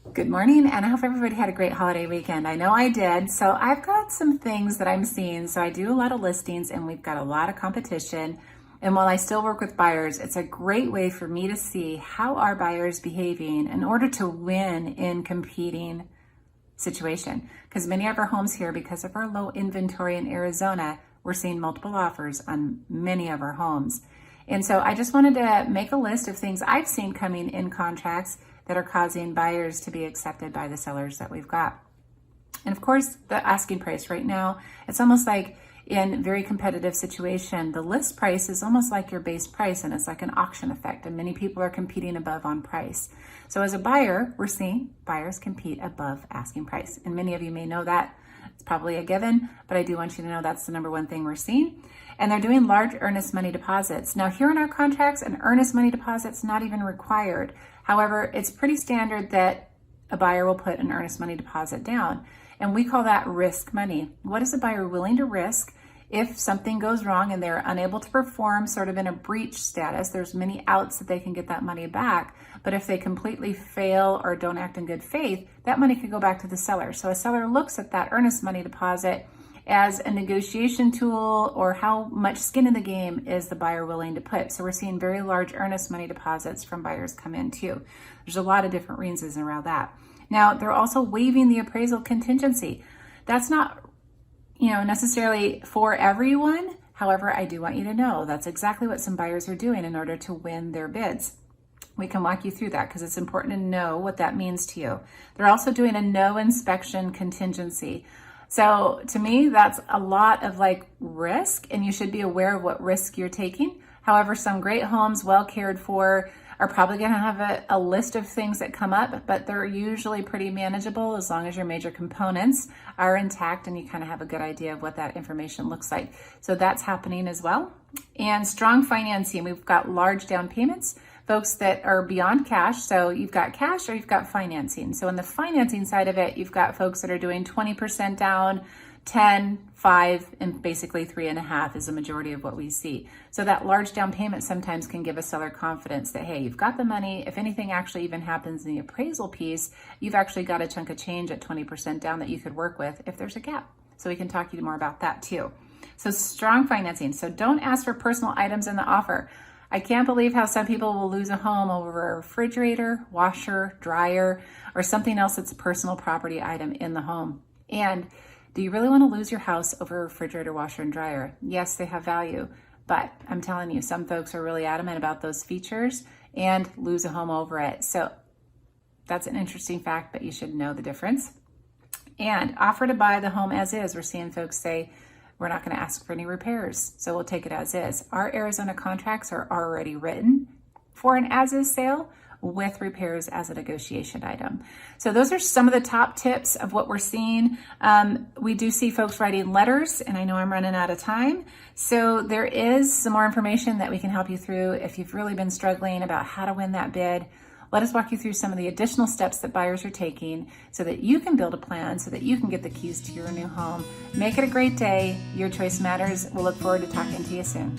Good morning, and I hope everybody had a great holiday weekend. I know I did. So I've got some things that I'm seeing. So I do a lot of listings and we've got a lot of competition. And while I still work with buyers, it's a great way for me to see how are buyers behaving in order to win in competing situation. Because many of our homes here, because of our low inventory in Arizona, we're seeing multiple offers on many of our homes. And so I just wanted to make a list of things I've seen coming in contracts that are causing buyers to be accepted by the sellers that we've got. And of course, the asking price right now, it's almost like in very competitive situation, the list price is almost like your base price, and it's like an auction effect, and many people are competing above on price. So as a buyer, we're seeing buyers compete above asking price. And many of you may know that. It's probably a given, but I do want you to know that's the number one thing we're seeing. And they're doing large earnest money deposits. Now here in our contracts, an earnest money deposit's not even required. However, it's pretty standard that a buyer will put an earnest money deposit down. And we call that risk money. What is a buyer willing to risk if something goes wrong and they're unable to perform, sort of in a breach status? There's many outs that they can get that money back. But if they completely fail or don't act in good faith, that money could go back to the seller. So a seller looks at that earnest money deposit as a negotiation tool, or how much skin in the game is the buyer willing to put. So we're seeing very large earnest money deposits from buyers come in too. There's a lot of different reasons around that. Now, they're also waiving the appraisal contingency. That's not, necessarily for everyone. However, I do want you to know that's exactly what some buyers are doing in order to win their bids. We can walk you through that because it's important to know what that means to you. They're also doing a no inspection contingency. So to me, that's a lot of risk, and you should be aware of what risk you're taking. However, some great homes, well cared for, are probably going to have a list of things that come up, but they're usually pretty manageable as long as your major components are intact and you kind of have a good idea of what that information looks like. So that's happening as well. And strong financing. We've got large down payments, folks that are beyond cash. So you've got cash or you've got financing. So on the financing side of it, you've got folks that are doing 20% down, 10, 5, and basically 3.5 is the majority of what we see. So that large down payment sometimes can give a seller confidence that, hey, you've got the money. If anything actually even happens in the appraisal piece, you've actually got a chunk of change at 20% down that you could work with if there's a gap. So we can talk to you more about that too. So strong financing. So don't ask for personal items in the offer. I can't believe how some people will lose a home over a refrigerator, washer, dryer, or something else that's a personal property item in the home. And do you really want to lose your house over a refrigerator, washer, and dryer? Yes, they have value, but I'm telling you, some folks are really adamant about those features and lose a home over it. So that's an interesting fact, but you should know the difference. And offer to buy the home as is. We're seeing folks say, we're not going to ask for any repairs, so we'll take it as is. Our Arizona contracts are already written for an as-is sale with repairs as a negotiation item. So those are some of the top tips of what we're seeing. We do see folks writing letters, and I know I'm running out of time. So there is some more information that we can help you through if you've really been struggling about how to win that bid. Let us walk you through some of the additional steps that buyers are taking so that you can build a plan, so that you can get the keys to your new home. Make it a great day. Your choice matters. We'll look forward to talking to you soon.